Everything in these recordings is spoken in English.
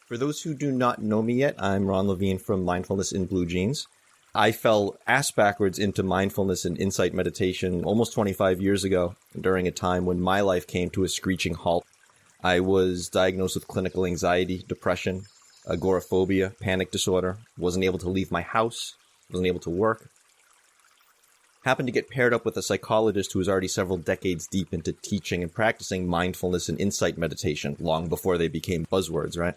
For those who do not know me yet, I'm Ron Levine from Mindfulness in Blue Jeans. I fell ass backwards into mindfulness and insight meditation almost 25 years ago during a time when my life came to a screeching halt. I was diagnosed with clinical anxiety, depression, agoraphobia, panic disorder, wasn't able to leave my house, wasn't able to work. Happened to get paired up with a psychologist who was already several decades deep into teaching and practicing mindfulness and insight meditation long before they became buzzwords, right?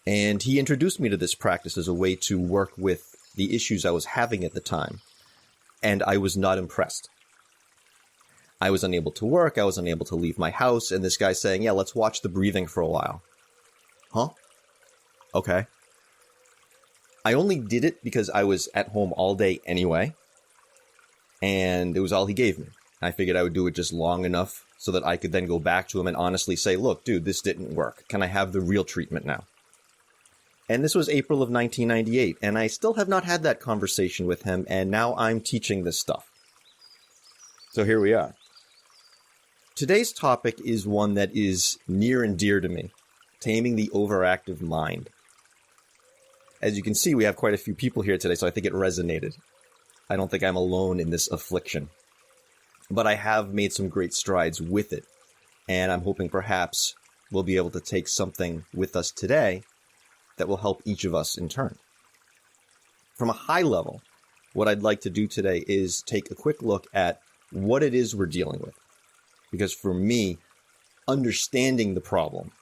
And he introduced me to this practice as a way to work with the issues I was having at the time. And I was not impressed. I was unable to work. I was unable to leave my house. And this guy's saying, yeah, let's watch the breathing for a while. Huh? Okay. I only did it because I was at home all day anyway. And it was all he gave me. I figured I would do it just long enough so that I could then go back to him and honestly say, look, dude, this didn't work. Can I have the real treatment now? And this was April of 1998, and I still have not had that conversation with him, and now I'm teaching this stuff. So here we are. Today's topic is one that is near and dear to me, taming the overactive mind. As you can see, we have quite a few people here today, so I think it resonated. I don't think I'm alone in this affliction. But I have made some great strides with it, and I'm hoping perhaps we'll be able to take something with us today that will help each of us in turn. From a high level, what I'd like to do today is take a quick look at what it is we're dealing with. Because for me, understanding the problem,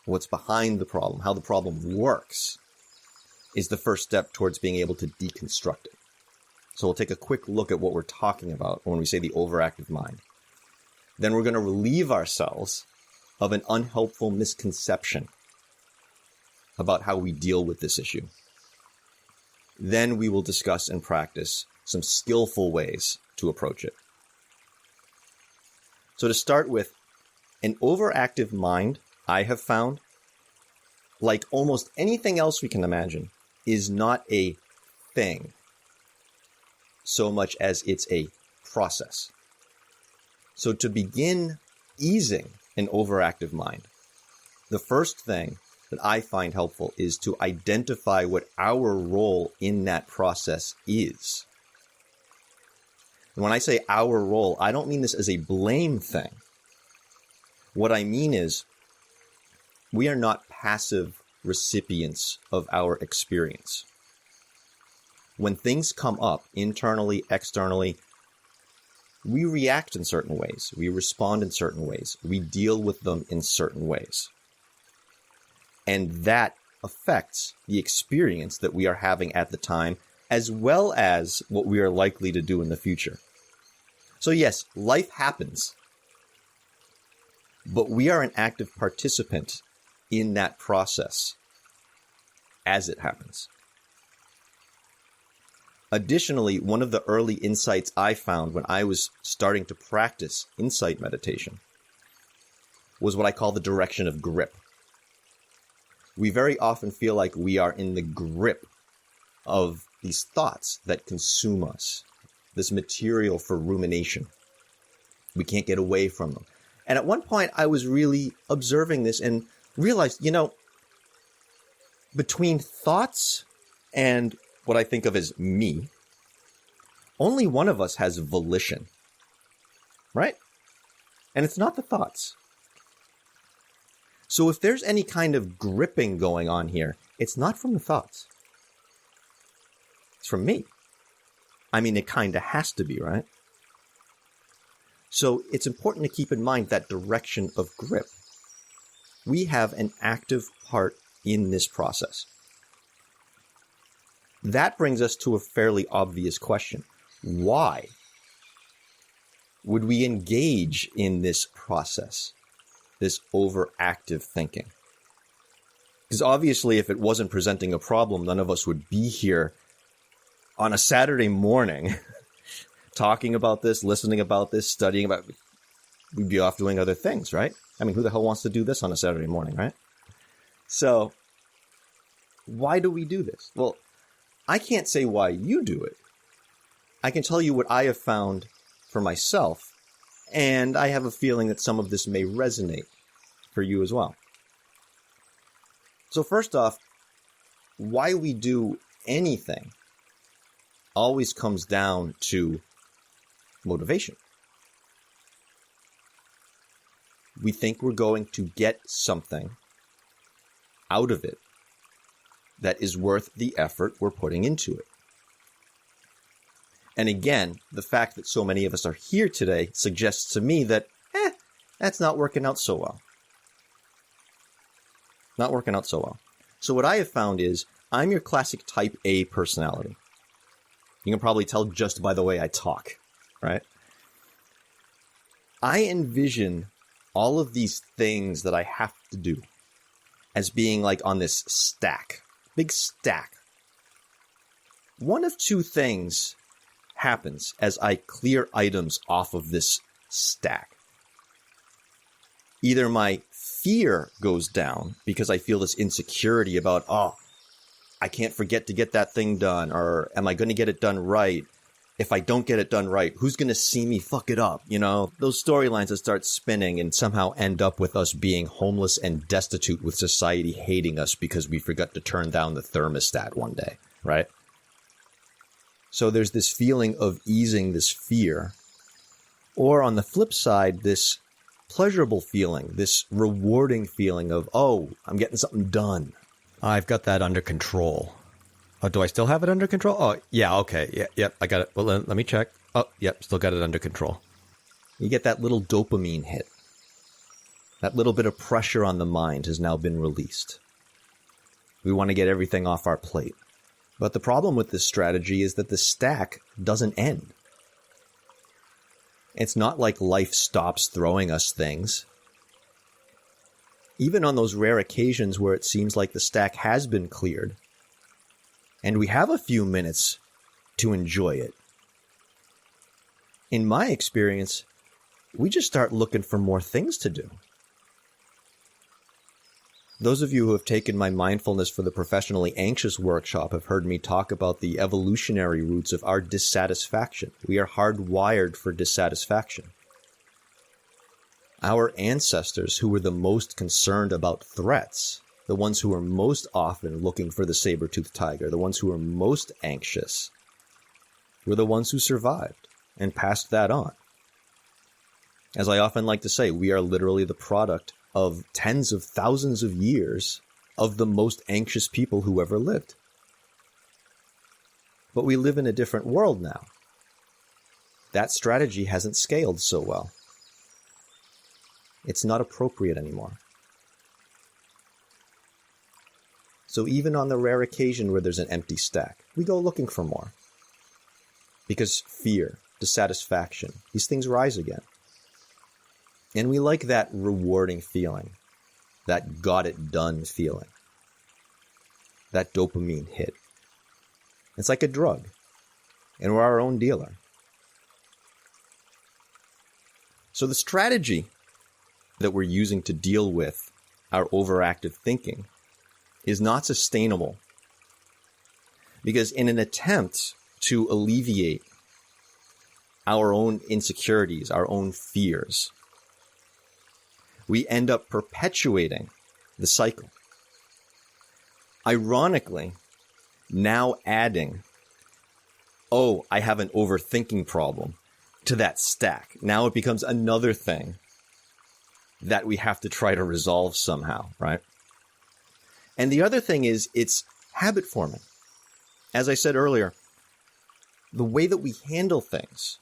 what's behind the problem, how the problem works, is the first step towards being able to deconstruct it. So we'll take a quick look at what we're talking about when we say the overactive mind. Then we're going to relieve ourselves of an unhelpful misconception about how we deal with this issue. Then we will discuss and practice some skillful ways to approach it. So to start with, an overactive mind, I have found, like almost anything else we can imagine, is not a thing so much as it's a process. So to begin easing an overactive mind, the first thing that I find helpful is to identify what our role in that process is. And when I say our role, I don't mean this as a blame thing. What I mean is we are not passive recipients of our experience. When things come up internally, externally, we react in certain ways. We respond in certain ways. We deal with them in certain ways. And that affects the experience that we are having at the time, as well as what we are likely to do in the future. So yes, life happens, but we are an active participant in that process as it happens. Additionally, one of the early insights I found when I was starting to practice insight meditation was what I call the direction of grip. We very often feel like we are in the grip of these thoughts that consume us, this material for rumination. We can't get away from them. And at one point, I was really observing this and realized, between thoughts and what I think of as me, only one of us has volition, right? And it's not the thoughts. So if there's any kind of gripping going on here, it's not from the thoughts. It's from me. I mean, it kind of has to be, right? So it's important to keep in mind that direction of grip. We have an active part in this process. That brings us to a fairly obvious question. Why would we engage in this process? This overactive thinking. Because obviously, if it wasn't presenting a problem, none of us would be here on a Saturday morning talking about this, listening about this, studying about it. We'd be off doing other things, right? I mean, who the hell wants to do this on a Saturday morning, right? So, why do we do this? Well, I can't say why you do it. I can tell you what I have found for myself, and I have a feeling that some of this may resonate for you as well. So first off, why we do anything always comes down to motivation. We think we're going to get something out of it that is worth the effort we're putting into it. And again, the fact that so many of us are here today suggests to me that, that's not working out so well. Not working out so well. So what I have found is I'm your classic type A personality. You can probably tell just by the way I talk, right? I envision all of these things that I have to do as being like on this stack, big stack. One of two things happens as I clear items off of this stack. Either my fear goes down because I feel this insecurity about, I can't forget to get that thing done, or am I going to get it done right? If I don't get it done right, who's going to see me fuck it up? You know, those storylines that start spinning and somehow end up with us being homeless and destitute with society hating us because we forgot to turn down the thermostat one day, right? So there's this feeling of easing this fear. Or on the flip side, this pleasurable feeling, this rewarding feeling of, I'm getting something done. I've got that under control. Oh, do I still have it under control? Oh, yeah, okay. Yep, I got it. Well, let me check. Oh, yep, still got it under control. You get that little dopamine hit. That little bit of pressure on the mind has now been released. We want to get everything off our plate. But the problem with this strategy is that the stack doesn't end. It's not like life stops throwing us things. Even on those rare occasions where it seems like the stack has been cleared, and we have a few minutes to enjoy it, in my experience, we just start looking for more things to do. Those of you who have taken my Mindfulness for the Professionally Anxious workshop have heard me talk about the evolutionary roots of our dissatisfaction. We are hardwired for dissatisfaction. Our ancestors, who were the most concerned about threats, the ones who were most often looking for the saber-toothed tiger, the ones who were most anxious, were the ones who survived and passed that on. As I often like to say, we are literally the product of tens of thousands of years of the most anxious people who ever lived. But we live in a different world now. That strategy hasn't scaled so well. It's not appropriate anymore. So even on the rare occasion where there's an empty stack, we go looking for more. Because fear, dissatisfaction, these things rise again. And we like that rewarding feeling, that got it done feeling, that dopamine hit. It's like a drug, and we're our own dealer. So the strategy that we're using to deal with our overactive thinking is not sustainable. Because in an attempt to alleviate our own insecurities, our own fears, we end up perpetuating the cycle. Ironically, now adding, I have an overthinking problem to that stack. Now it becomes another thing that we have to try to resolve somehow, right? And the other thing is, it's habit forming. As I said earlier, the way that we handle things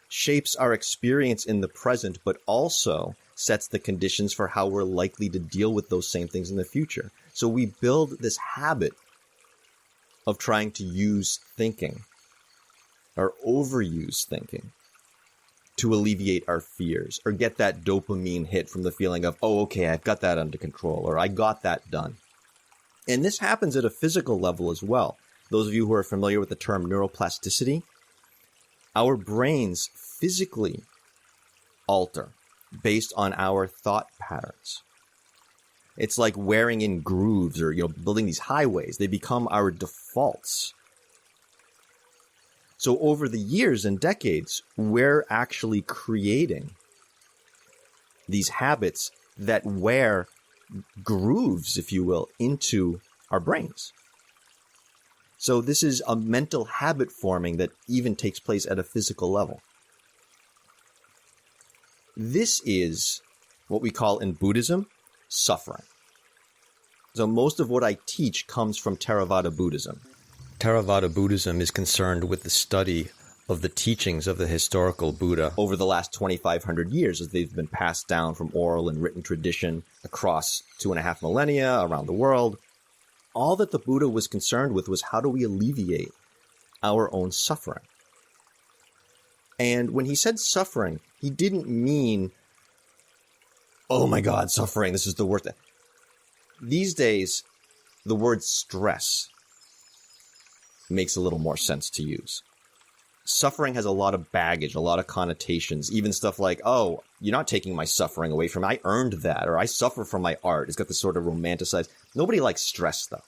shapes our experience in the present, but also sets the conditions for how we're likely to deal with those same things in the future. So we build this habit of trying to use thinking or overuse thinking to alleviate our fears or get that dopamine hit from the feeling of, okay, I've got that under control, or I got that done. And this happens at a physical level as well. Those of you who are familiar with the term neuroplasticity, our brains physically alter based on our thought patterns. It's like wearing in grooves or, building these highways. They become our defaults. So over the years and decades, we're actually creating these habits that wear grooves, if you will, into our brains. So this is a mental habit forming that even takes place at a physical level. This is what we call in Buddhism suffering. So most of what I teach comes from Theravada Buddhism. Theravada Buddhism is concerned with the study of the teachings of the historical Buddha over the last 2,500 years as they've been passed down from oral and written tradition across 2.5 millennia around the world. All that the Buddha was concerned with was how do we alleviate our own suffering. And when he said suffering, he didn't mean, oh my God, suffering, this is the worst. These days, the word stress makes a little more sense to use. Suffering has a lot of baggage, a lot of connotations, even stuff like, oh, you're not taking my suffering away from me. I earned that, or I suffer from my art. It's got this sort of romanticized. Nobody likes stress, though.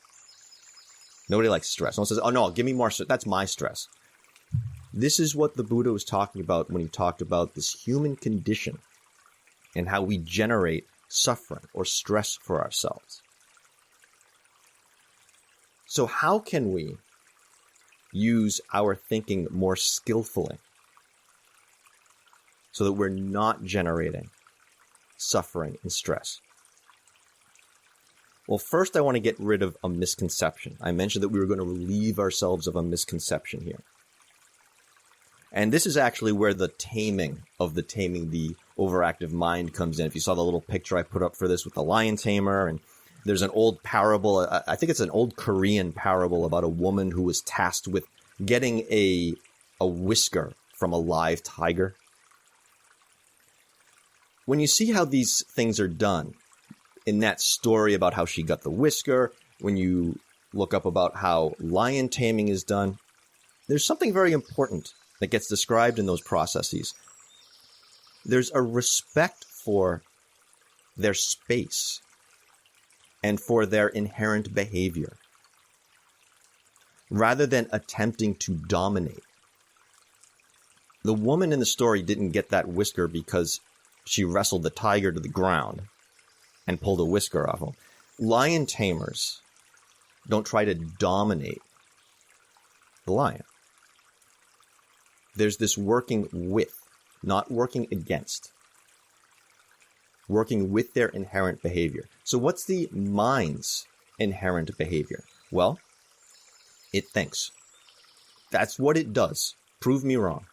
Nobody likes stress. No one says, oh, no, give me more stress. That's my stress. This is what the Buddha was talking about when he talked about this human condition and how we generate suffering or stress for ourselves. So how can we use our thinking more skillfully so that we're not generating suffering and stress? Well, first I want to get rid of a misconception. I mentioned that we were going to relieve ourselves of a misconception here. And this is actually where the taming the overactive mind comes in. If you saw the little picture I put up for this with the lion tamer, and there's an old parable, I think it's an old Korean parable about a woman who was tasked with getting a whisker from a live tiger. When you see how these things are done, in that story about how she got the whisker, when you look up about how lion taming is done, there's something very important that gets described in those processes. There's a respect for their space and for their inherent behavior, rather than attempting to dominate. The woman in the story didn't get that whisker because she wrestled the tiger to the ground and pulled a whisker off him. Lion tamers don't try to dominate the lion. There's this working with, not working against. Working with their inherent behavior. So what's the mind's inherent behavior? Well, it thinks. That's what it does. Prove me wrong.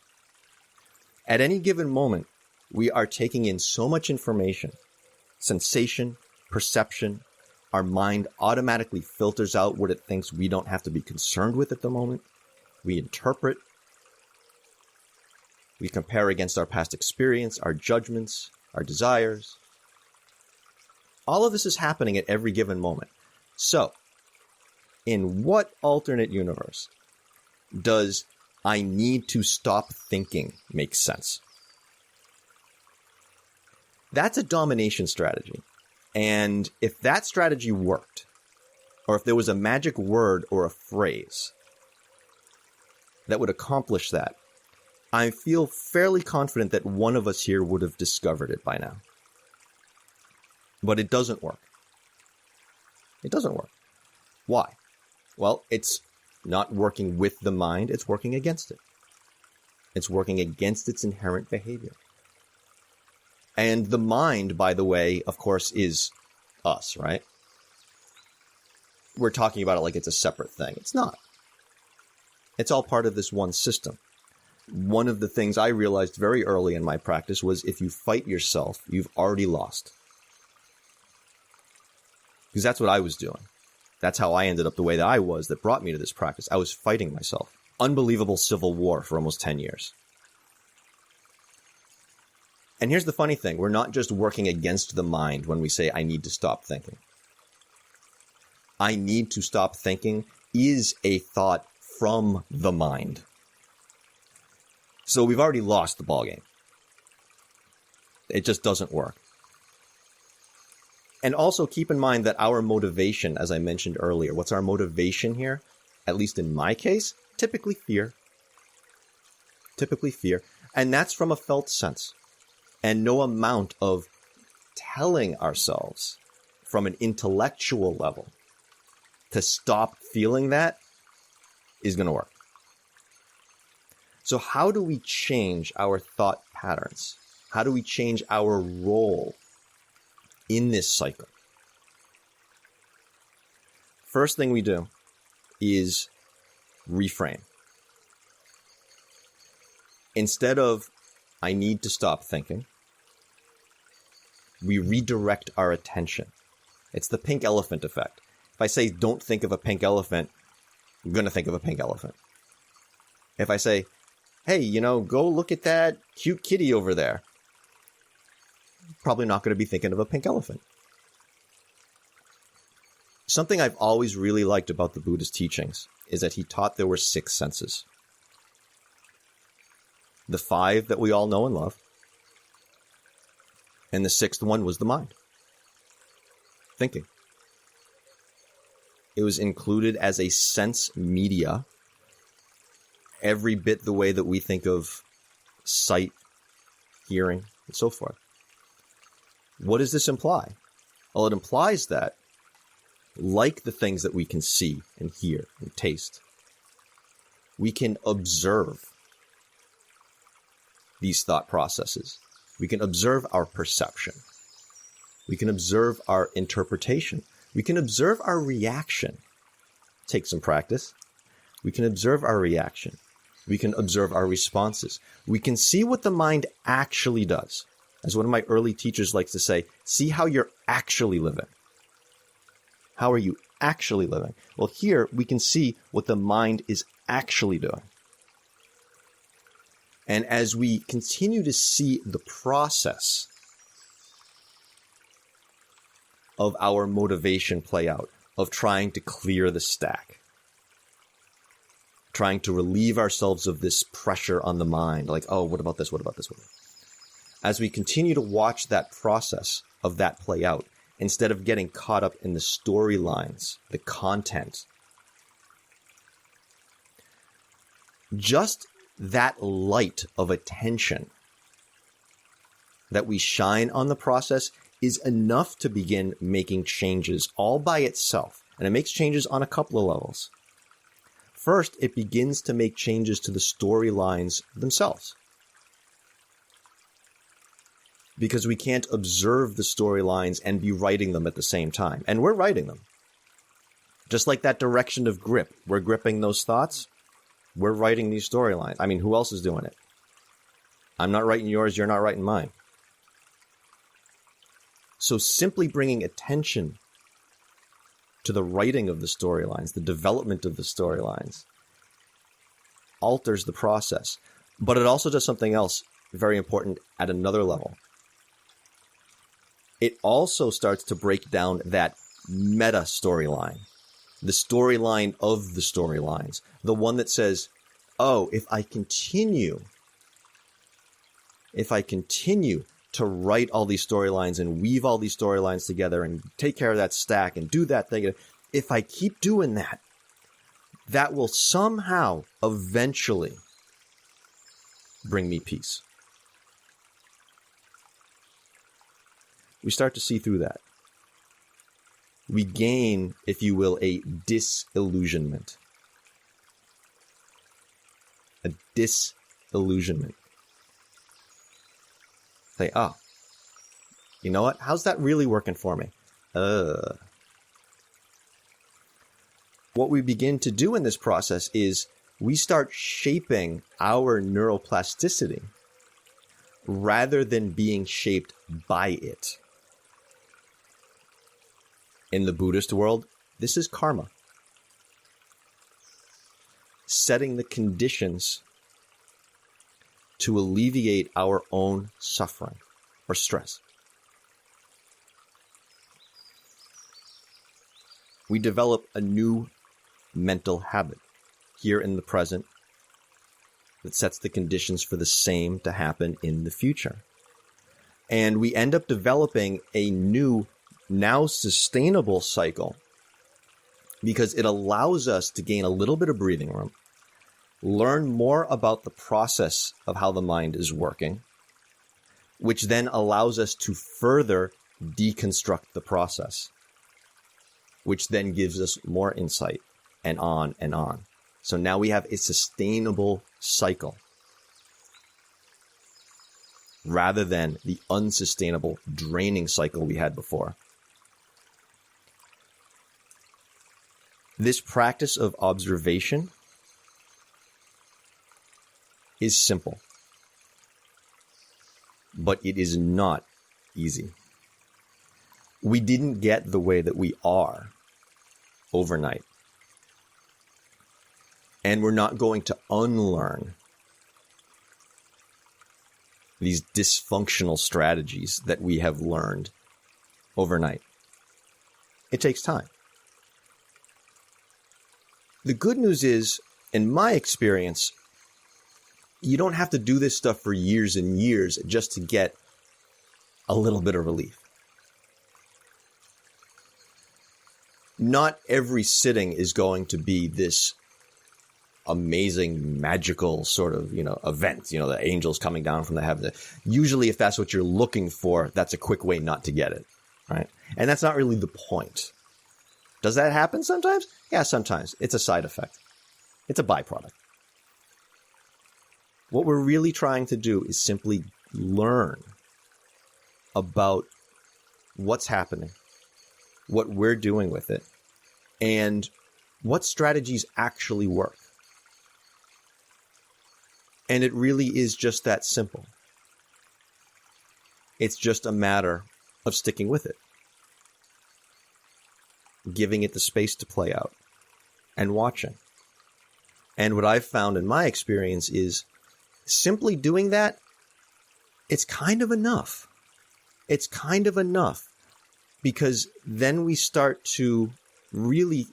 At any given moment, we are taking in so much information, sensation, perception. Our mind automatically filters out what it thinks we don't have to be concerned with at the moment. We interpret. We compare against our past experience, our judgments, our desires. All of this is happening at every given moment. So, in what alternate universe does I need to stop thinking make sense? That's a domination strategy. And if that strategy worked, or if there was a magic word or a phrase that would accomplish that, I feel fairly confident that one of us here would have discovered it by now. But it doesn't work. It doesn't work. Why? Well, it's not working with the mind, it's working against it. It's working against its inherent behavior. And the mind, by the way, of course, is us, right? We're talking about it like it's a separate thing. It's not. It's all part of this one system. One of the things I realized very early in my practice was if you fight yourself, you've already lost. Because that's what I was doing. That's how I ended up the way that I was that brought me to this practice. I was fighting myself. Unbelievable civil war for almost 10 years. And here's the funny thing. We're not just working against the mind when we say, I need to stop thinking. I need to stop thinking is a thought from the mind. So we've already lost the ballgame. It just doesn't work. And also keep in mind that our motivation, as I mentioned earlier, what's our motivation here? At least in my case, typically fear. Typically fear. And that's from a felt sense. And no amount of telling ourselves from an intellectual level to stop feeling that is going to work. So how do we change our thought patterns? How do we change our role in this cycle? First thing we do is reframe. Instead of, I need to stop thinking, we redirect our attention. It's the pink elephant effect. If I say, don't think of a pink elephant, I'm going to think of a pink elephant. If I say, hey, go look at that cute kitty over there, probably not going to be thinking of a pink elephant. Something I've always really liked about the Buddha's teachings is that he taught there were 6 senses. The 5 that we all know and love. And the 6th one was the mind. Thinking. It was included as a sense media, every bit the way that we think of sight, hearing, and so forth. What does this imply? Well, it implies that, like the things that we can see and hear and taste, we can observe these thought processes. We can observe our perception. We can observe our interpretation. We can observe our reaction. Take some practice. We can observe our reaction. We can observe our responses. We can see what the mind actually does. As one of my early teachers likes to say, see how you're actually living. How are you actually living? Well, here we can see what the mind is actually doing. And as we continue to see the process of our motivation play out, of trying to clear the stack, trying to relieve ourselves of this pressure on the mind, like, oh, what about this? What about this? What about this? As we continue to watch that process of that play out, instead of getting caught up in the storylines, the content, just that light of attention that we shine on the process is enough to begin making changes all by itself. And it makes changes on a couple of levels. First, it begins to make changes to the storylines themselves. Because we can't observe the storylines and be writing them at the same time. And we're writing them. Just like that direction of grip. We're gripping those thoughts. We're writing these storylines. I mean, who else is doing it? I'm not writing yours. You're not writing mine. So simply bringing attention to the writing of the storylines, the development of the storylines, alters the process. But it also does something else very important at another level. It also starts to break down that meta storyline, the storyline of the storylines, the one that says, oh, if I continue to write all these storylines and weave all these storylines together and take care of that stack and do that thing, if I keep doing that, that will somehow eventually bring me peace. We start to see through that. We gain, if you will, a disillusionment. A disillusionment. Say, oh, you know what? How's that really working for me? What we begin to do in this process is we start shaping our neuroplasticity rather than being shaped by it. In the Buddhist world, this is karma. Setting the conditions to alleviate our own suffering or stress. We develop a new mental habit here in the present that sets the conditions for the same to happen in the future. And we end up developing a new, now sustainable cycle because it allows us to gain a little bit of breathing room, learn more about the process of how the mind is working, which then allows us to further deconstruct the process. which then gives us more insight, and on and on. So now we have a sustainable cycle rather than the unsustainable, draining cycle we had before. This practice of observation is simple, but it is not easy. We didn't get the way that we are overnight. And we're not going to unlearn these dysfunctional strategies that we have learned overnight. It takes time. The good news is, in my experience, you don't have to do this stuff for years and years just to get a little bit of relief. Not every sitting is going to be this amazing, magical sort of, event, the angels coming down from the heavens. Usually, if that's what you're looking for, that's a quick way not to get it, right? And that's not really the point. Does that happen sometimes? Yeah, sometimes. It's a side effect. It's a byproduct. What we're really trying to do is simply learn about what's happening, what we're doing with it, and what strategies actually work. And it really is just that simple. It's just a matter of sticking with it, giving it the space to play out, and watching. And what I've found in my experience is simply doing that, it's kind of enough. It's kind of enough, because then we start to really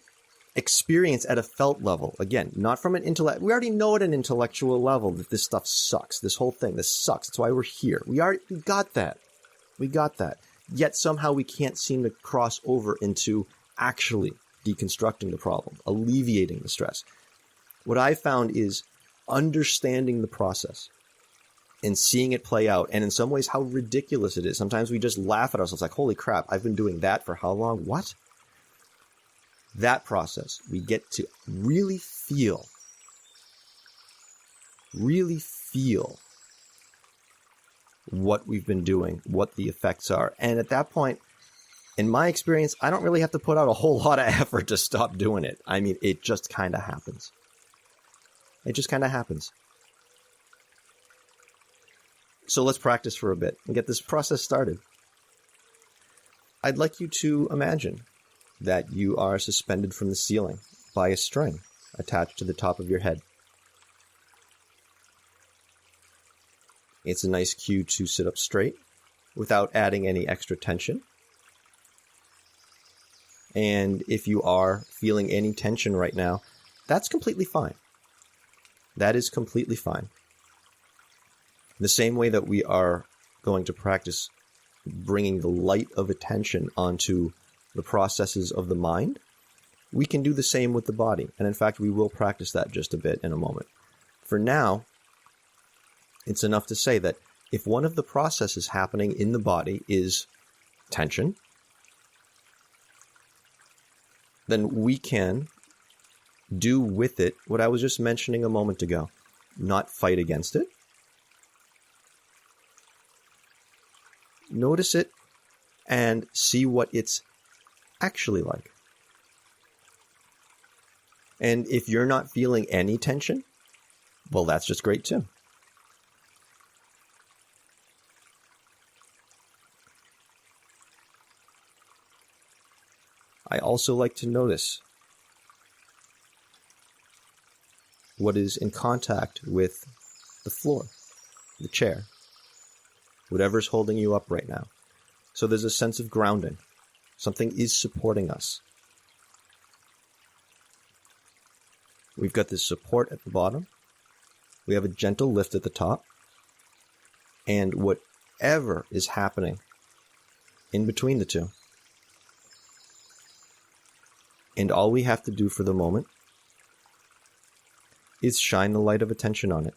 experience at a felt level. Again, not from an intellect. We already know at an intellectual level that this stuff sucks. This whole thing, this sucks. That's why we're here. We got that. We got that. Yet somehow we can't seem to cross over into actually deconstructing the problem, alleviating the stress. What I found is understanding the process and seeing it play out, and in some ways how ridiculous it is. Sometimes we just laugh at ourselves like, holy crap, I've been doing that for how long? What? That process, we get to really feel what we've been doing, what the effects are. And at that point, in my experience, I don't really have to put out a whole lot of effort to stop doing it. I mean, it just kind of happens. It just kind of happens. So let's practice for a bit and get this process started. I'd like you to imagine that you are suspended from the ceiling by a string attached to the top of your head. It's a nice cue to sit up straight without adding any extra tension. And if you are feeling any tension right now, that's completely fine. That is completely fine. The same way that we are going to practice bringing the light of attention onto the processes of the mind, we can do the same with the body. And in fact, we will practice that just a bit in a moment. For now, it's enough to say that if one of the processes happening in the body is tension, then we can do with it what I was just mentioning a moment ago. Not fight against it. Notice it and see what it's actually like. And if you're not feeling any tension, well, that's just great too. I also like to notice what is in contact with the floor, the chair, whatever's holding you up right now. So there's a sense of grounding. Something is supporting us. We've got this support at the bottom. We have a gentle lift at the top. And whatever is happening in between the two. And all we have to do for the moment is shine the light of attention on it.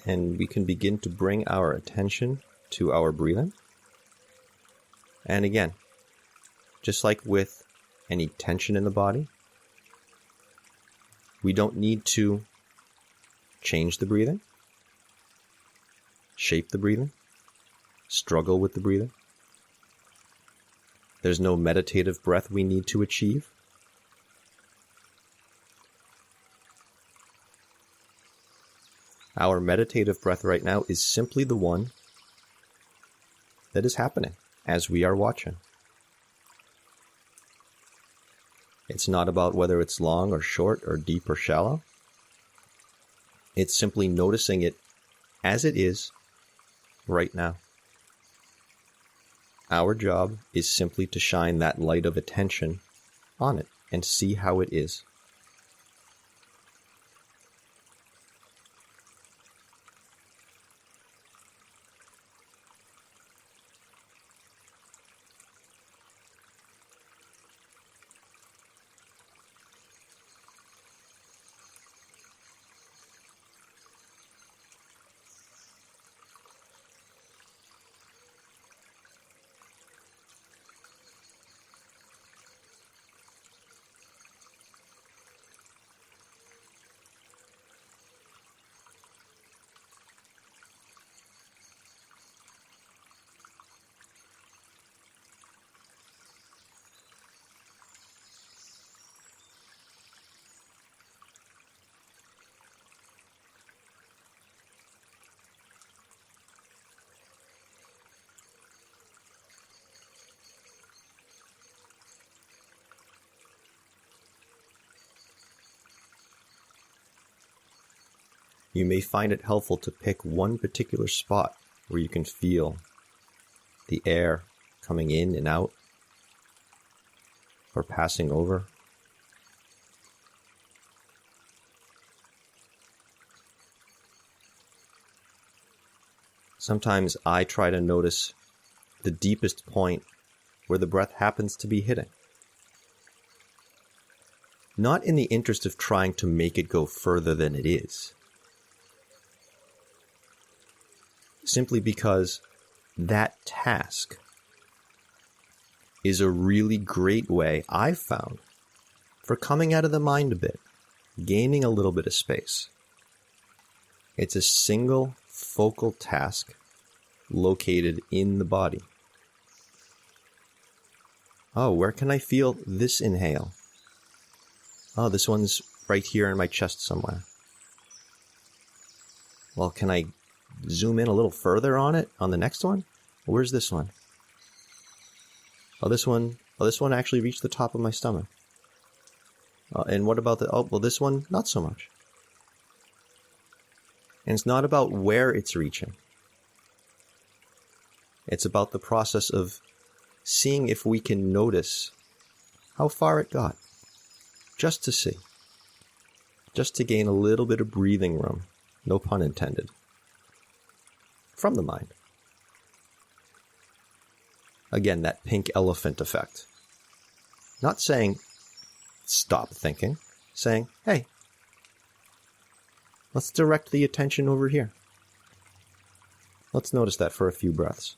and we can begin to bring our attention to our breathing. And again, just like with any tension in the body, we don't need to change the breathing, shape the breathing, struggle with the breathing. There's no meditative breath we need to achieve. Our meditative breath right now is simply the one that is happening as we are watching. It's not about whether it's long or short or deep or shallow. It's simply noticing it as it is right now. Our job is simply to shine that light of attention on it and see how it is. You may find it helpful to pick one particular spot where you can feel the air coming in and out or passing over. Sometimes I try to notice the deepest point where the breath happens to be hitting. Not in the interest of trying to make it go further than it is. Simply because that task is a really great way, I've found, for coming out of the mind a bit, gaining a little bit of space. It's a single focal task located in the body. Oh, where can I feel this inhale? Oh, this one's right here in my chest somewhere. Well, can I zoom in a little further on it, on the next one? Where's this one? Oh, this one actually reached the top of my stomach. And what about this one, not so much. And it's not about where it's reaching. It's about the process of seeing if we can notice how far it got. Just to see. Just to gain a little bit of breathing room, no pun intended, from the mind. Again, that pink elephant effect. Not saying, stop thinking. Saying, hey, let's direct the attention over here. Let's notice that for a few breaths.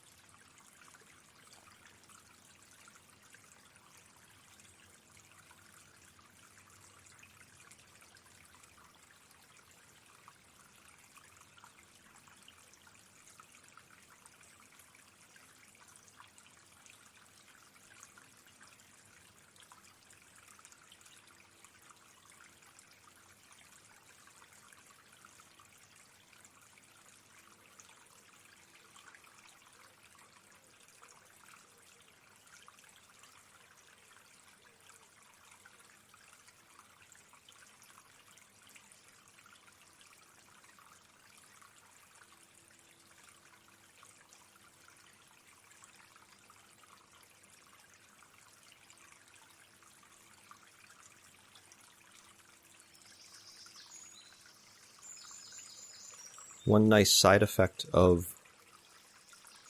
One nice side effect of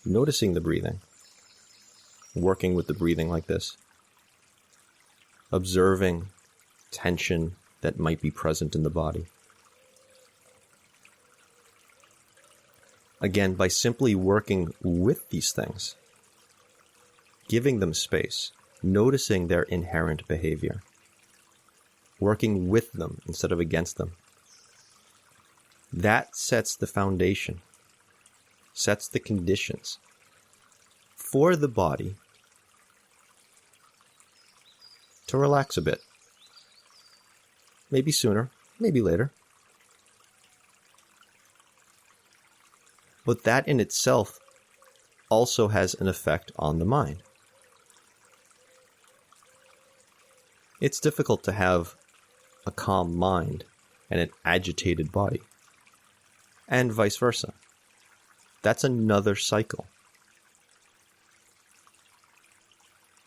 noticing the breathing, working with the breathing like this, observing tension that might be present in the body, Again, by simply working with these things, giving them space, noticing their inherent behavior, working with them instead of against them. That sets the foundation, sets the conditions for the body to relax a bit. Maybe sooner, maybe later. But that in itself also has an effect on the mind. It's difficult to have a calm mind and an agitated body, and vice versa. That's another cycle.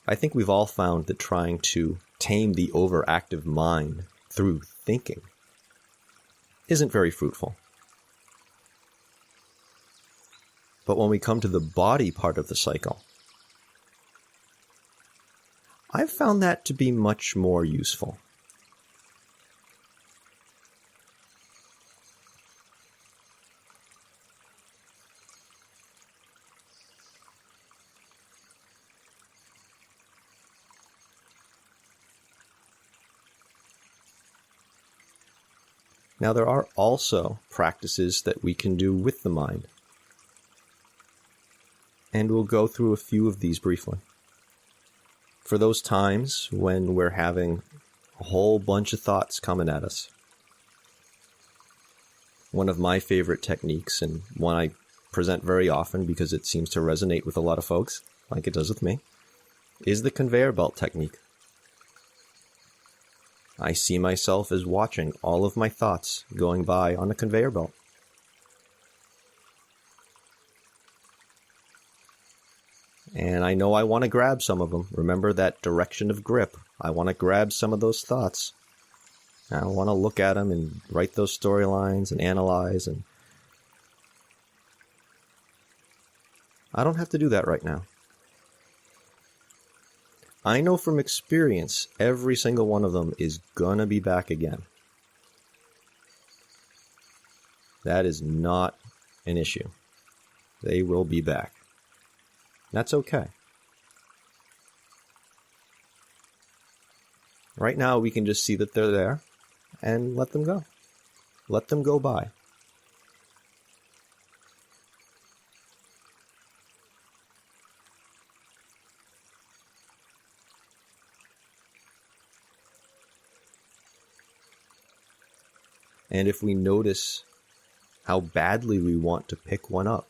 I think we've all found that trying to tame the overactive mind through thinking isn't very fruitful. But when we come to the body part of the cycle, I've found that to be much more useful. Now, there are also practices that we can do with the mind. And we'll go through a few of these briefly. For those times when we're having a whole bunch of thoughts coming at us, one of my favorite techniques, and one I present very often because it seems to resonate with a lot of folks, like it does with me, is the conveyor belt technique. I see myself as watching all of my thoughts going by on a conveyor belt. And I know I want to grab some of them. Remember that direction of grip. I want to grab some of those thoughts. I want to look at them and write those storylines and analyze. And I don't have to do that right now. I know from experience, every single one of them is gonna be back again. That is not an issue. They will be back. That's okay. Right now, we can just see that they're there and let them go. Let them go by. And if we notice how badly we want to pick one up,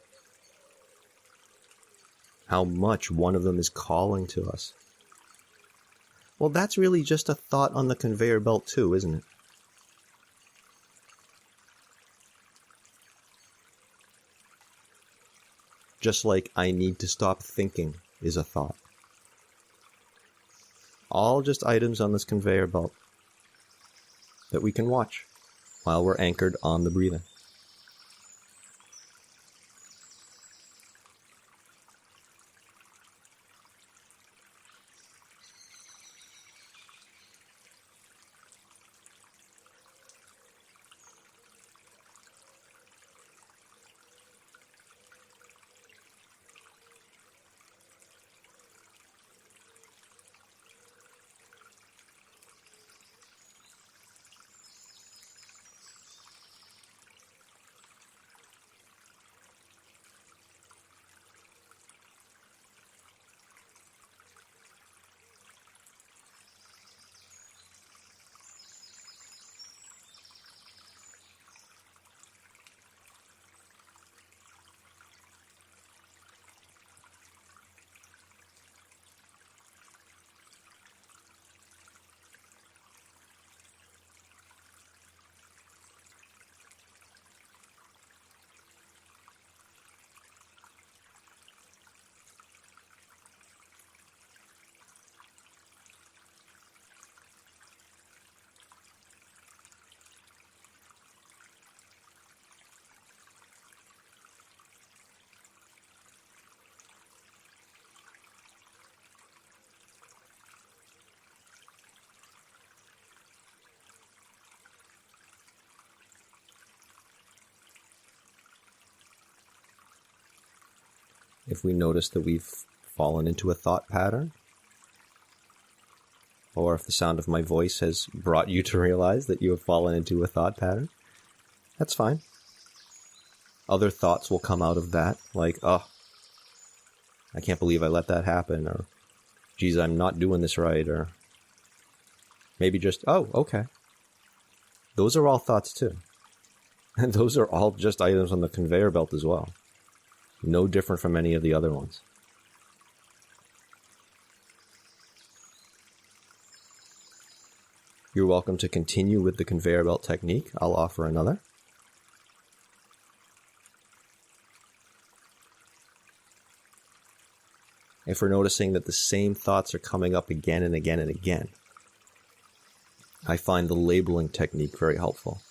how much one of them is calling to us, well, that's really just a thought on the conveyor belt too, isn't it? Just like I need to stop thinking is a thought. All just items on this conveyor belt that we can watch while we're anchored on the breathing. If we notice that we've fallen into a thought pattern, or if the sound of my voice has brought you to realize that you have fallen into a thought pattern, that's fine. Other thoughts will come out of that, like, oh, I can't believe I let that happen, or, geez, I'm not doing this right, or maybe just, oh, okay. Those are all thoughts too. And those are all just items on the conveyor belt as well. No different from any of the other ones. You're welcome to continue with the conveyor belt technique. I'll offer another. If we're noticing that the same thoughts are coming up again and again and again, I find the labeling technique very helpful.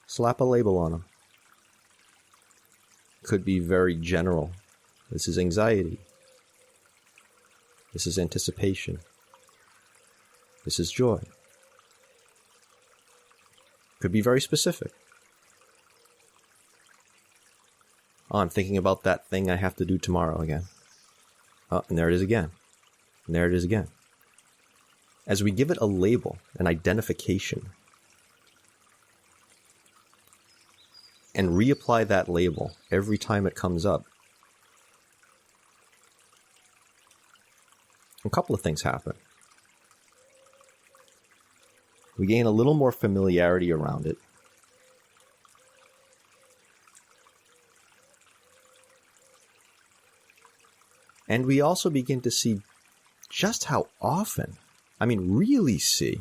Slap a label on them. Could be very general. This is anxiety. This is anticipation. This is joy. Could be very specific. Oh, I'm thinking about that thing I have to do tomorrow again. Oh, and there it is again. And there it is again. As we give it a label, an identification, and reapply that label every time it comes up, a couple of things happen. We gain a little more familiarity around it. And we also begin to see just how often, really see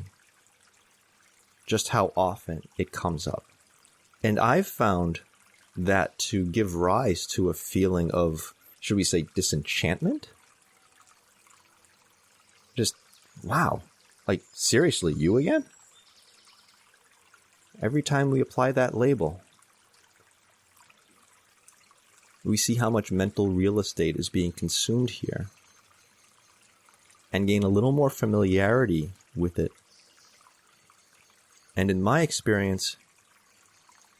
just how often it comes up. And I've found that to give rise to a feeling of, should we say, disenchantment? Just, wow, like, seriously, you again? Every time we apply that label, we see how much mental real estate is being consumed here, and gain a little more familiarity with it. And in my experience,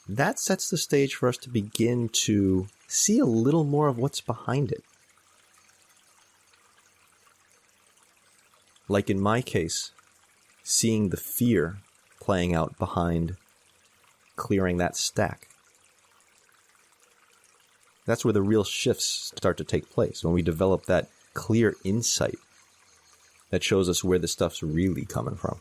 that sets the stage for us to begin to see a little more of what's behind it. Like in my case, seeing the fear playing out behind clearing that stack. That's where the real shifts start to take place, when we develop that clear insight that shows us where the stuff's really coming from.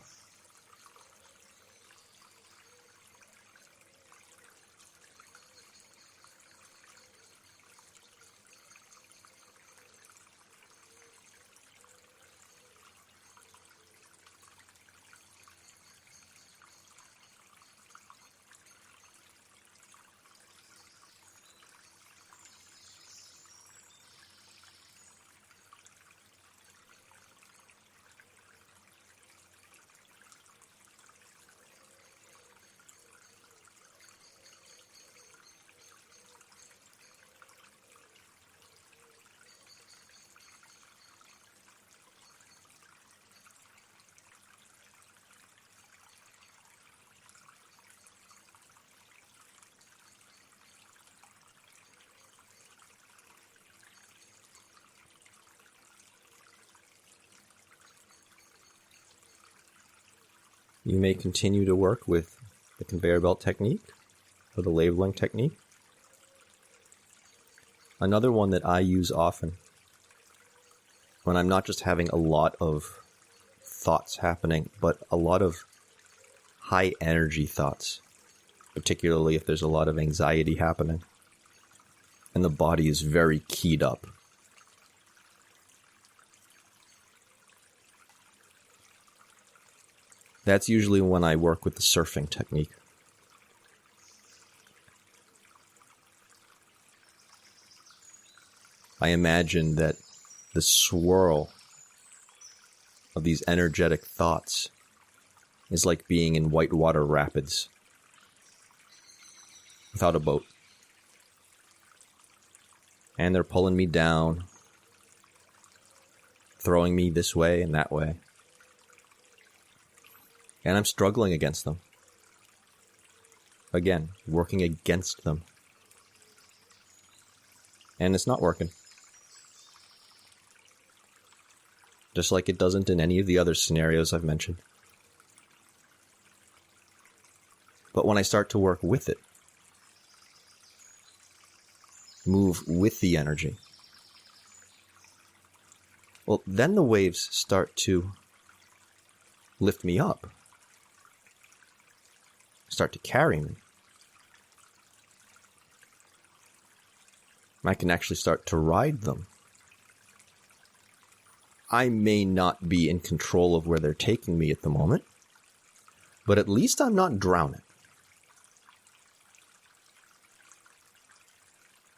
You may continue to work with the conveyor belt technique or the labeling technique. Another one that I use often when I'm not just having a lot of thoughts happening, but a lot of high energy thoughts, particularly if there's a lot of anxiety happening and the body is very keyed up. That's usually when I work with the surfing technique. I imagine that the swirl of these energetic thoughts is like being in whitewater rapids without a boat. And they're pulling me down, throwing me this way and that way. And I'm struggling against them. Again, working against them. And it's not working. Just like it doesn't in any of the other scenarios I've mentioned. But when I start to work with it, move with the energy, well, then the waves start to lift me up, start to carry me. I can actually start to ride them. I may not be in control of where they're taking me at the moment, but at least I'm not drowning.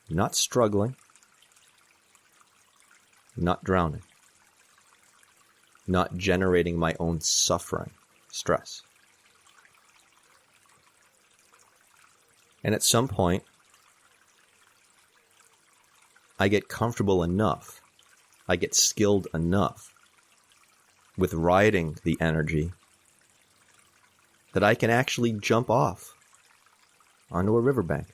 Not struggling, not drowning, not generating my own suffering, stress. And at some point, I get comfortable enough, I get skilled enough with riding the energy that I can actually jump off onto a riverbank.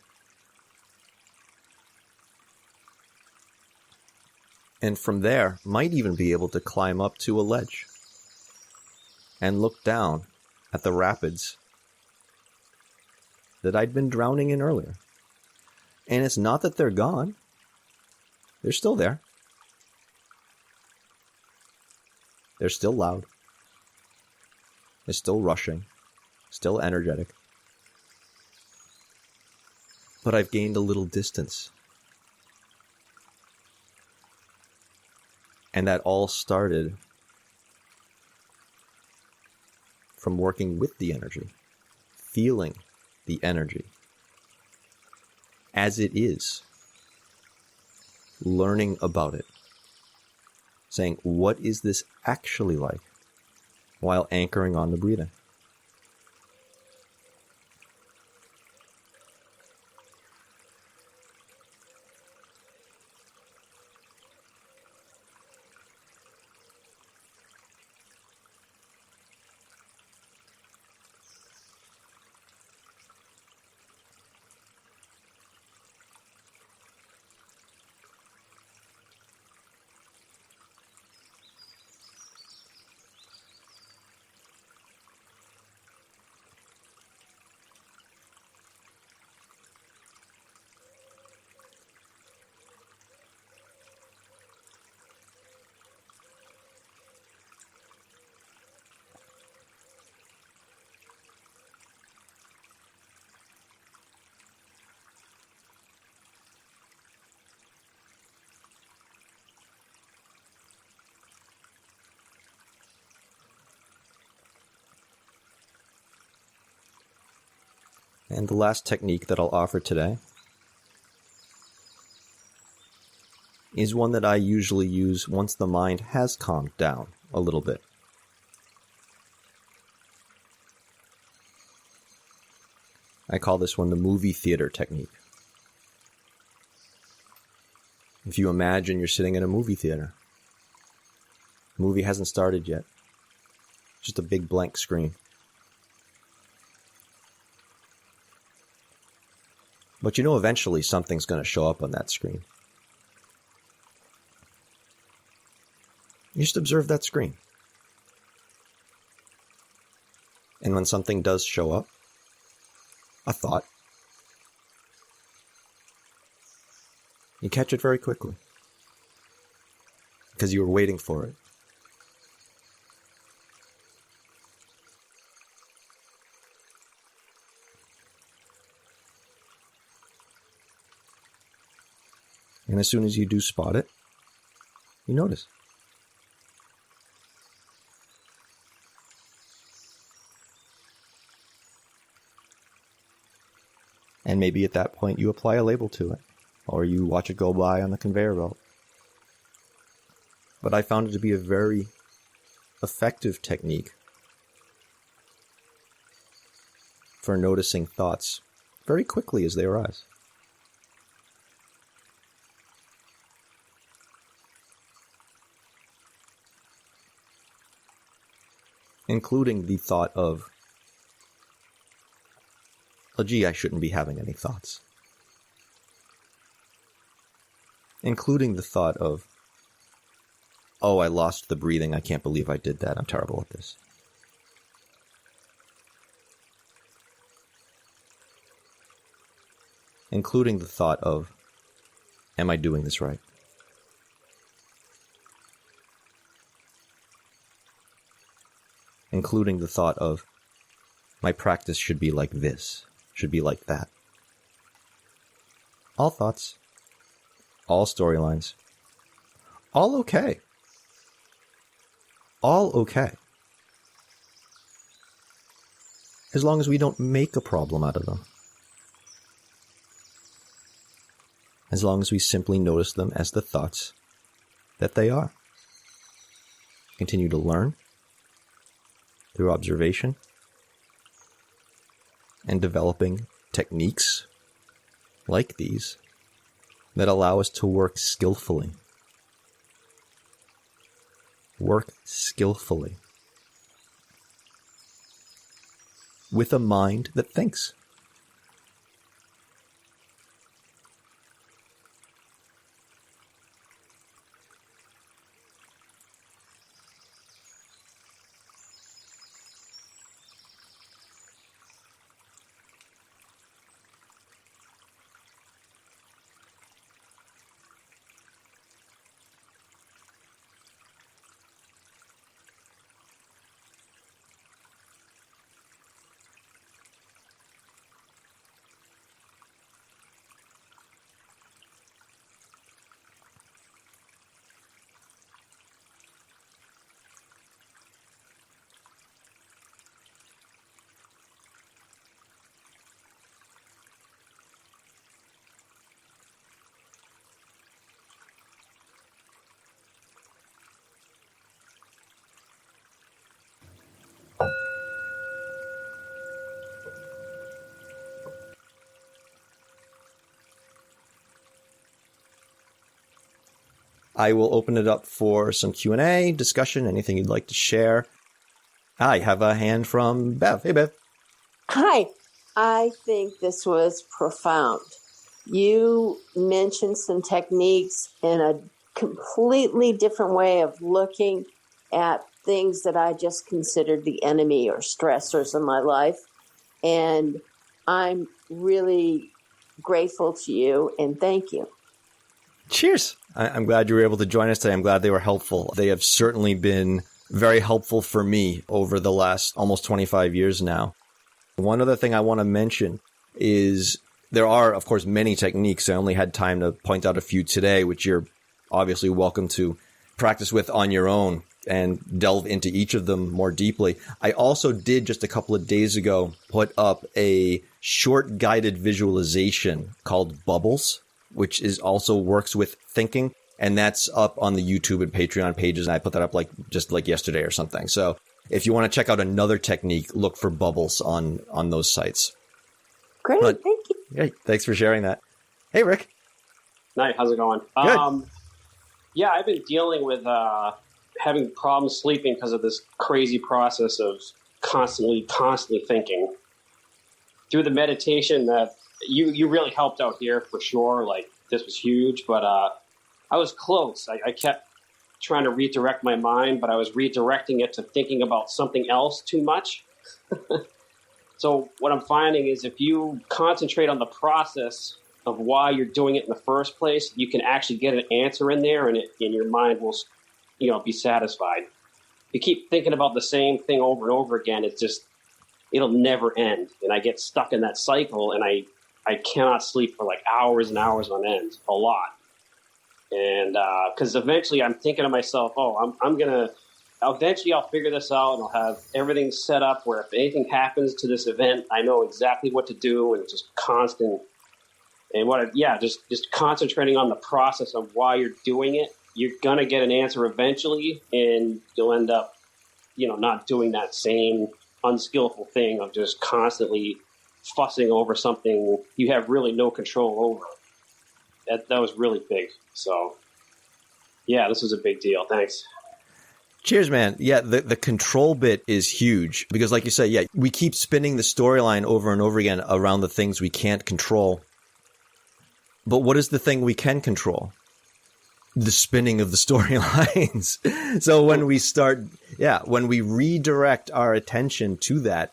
And from there, might even be able to climb up to a ledge and look down at the rapids that I'd been drowning in earlier. And it's not that they're gone. They're still there. They're still loud. They're still rushing, still energetic. But I've gained a little distance. And that all started from working with the energy, feeling the energy as it is, learning about it, saying, what is this actually like, while anchoring on the breathing. And the last technique that I'll offer today is one that I usually use once the mind has calmed down a little bit. I call this one the movie theater technique. If you imagine you're sitting in a movie theater, the movie hasn't started yet, just a big blank screen. But you know eventually something's going to show up on that screen. You just observe that screen. And when something does show up, a thought, you catch it very quickly. Because you were waiting for it. And as soon as you do spot it, you notice. And maybe at that point you apply a label to it, or you watch it go by on the conveyor belt. But I found it to be a very effective technique for noticing thoughts very quickly as they arise. Including the thought of, oh gee, I shouldn't be having any thoughts. including the thought of, oh, I lost the breathing. I can't believe I did that. I'm terrible at this. Including the thought of, am I doing this right? Including the thought of, my practice should be like this, should be like that. All thoughts, all storylines, all okay. All okay. As long as we don't make a problem out of them. As long as we simply notice them as the thoughts that they are. Continue to learn through observation and developing techniques like these that allow us to work skillfully. Work skillfully. With a mind that thinks. I will open it up for some Q&A, discussion, anything you'd like to share. I have a hand from Bev. Hey, Bev. Hi. I think this was profound. You mentioned some techniques in a completely different way of looking at things that I just considered the enemy or stressors in my life. And I'm really grateful to you and thank you. Cheers. I'm glad you were able to join us today. I'm glad they were helpful. They have certainly been very helpful for me over the last almost 25 years now. One other thing I want to mention is there are, of course, many techniques. I only had time to point out a few today, which you're obviously welcome to practice with on your own and delve into each of them more deeply. I also did just a couple of days ago put up a short guided visualization called Bubbles, which is also works with thinking. And that's up on the YouTube and Patreon pages. And I put that up just like yesterday or something. So if you want to check out another technique, look for Bubbles on those sites. Great. Thank you. Hey, thanks for sharing that. Hey, Rick. Night. How's it going? Good. Yeah, I've been dealing with having problems sleeping because of this crazy process of constantly thinking. Through the meditation that you really helped out here for sure. Like, this was huge, but I was close. I kept trying to redirect my mind, but I was redirecting it to thinking about something else too much. So what I'm finding is if you concentrate on the process of why you're doing it in the first place, you can actually get an answer in there, and your mind will, be satisfied. If you keep thinking about the same thing over and over again, it'll never end. And I get stuck in that cycle, and I cannot sleep for like hours and hours on end, a lot. And because eventually I'm thinking to myself, eventually I'll figure this out, and I'll have everything set up where if anything happens to this event, I know exactly what to do, and it's just constant. And just concentrating on the process of why you're doing it, you're going to get an answer eventually, and you'll end up, not doing that same unskillful thing of just constantly fussing over something you have really no control over. That was really big. So, yeah, this was a big deal. Thanks. Cheers, man. Yeah, the control bit is huge because, like you say, we keep spinning the storyline over and over again around the things we can't control. But what is the thing we can control? the spinning of the storylines. So when we redirect our attention to that,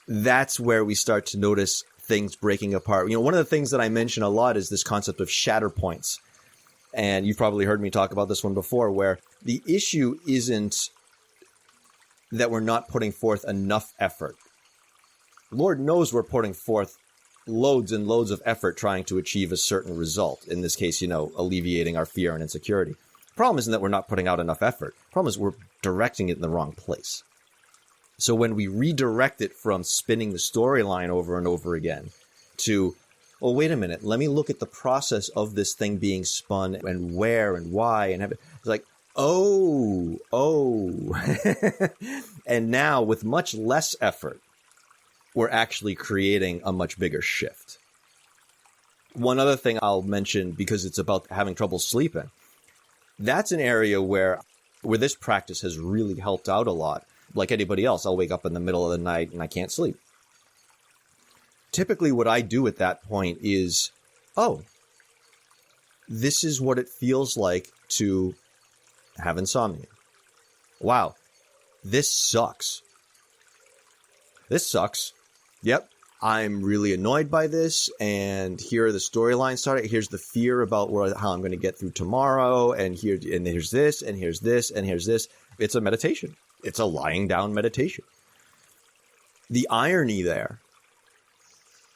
that's where we start to notice things breaking apart. One of the things that I mention a lot is this concept of shatter points. And you've probably heard me talk about this one before, where the issue isn't that we're not putting forth enough effort. Lord knows we're putting forth loads and loads of effort trying to achieve a certain result. In this case, alleviating our fear and insecurity. The problem isn't that we're not putting out enough effort. The problem is we're directing it in the wrong place. So when we redirect it from spinning the storyline over and over again to, oh, wait a minute, let me look at the process of this thing being spun and where and why. And it's like, oh. And now with much less effort, we're actually creating a much bigger shift. One other thing I'll mention, because it's about having trouble sleeping, that's an area where this practice has really helped out a lot. Like anybody else, I'll wake up in the middle of the night and I can't sleep. Typically what I do at that point is, oh, this is what it feels like to have insomnia. Wow, this sucks. This sucks. Yep, I'm really annoyed by this, and here are the storylines started. Here's the fear about how I'm going to get through tomorrow, and here's this, and here's this, and here's this. It's a meditation. It's a lying down meditation. The irony there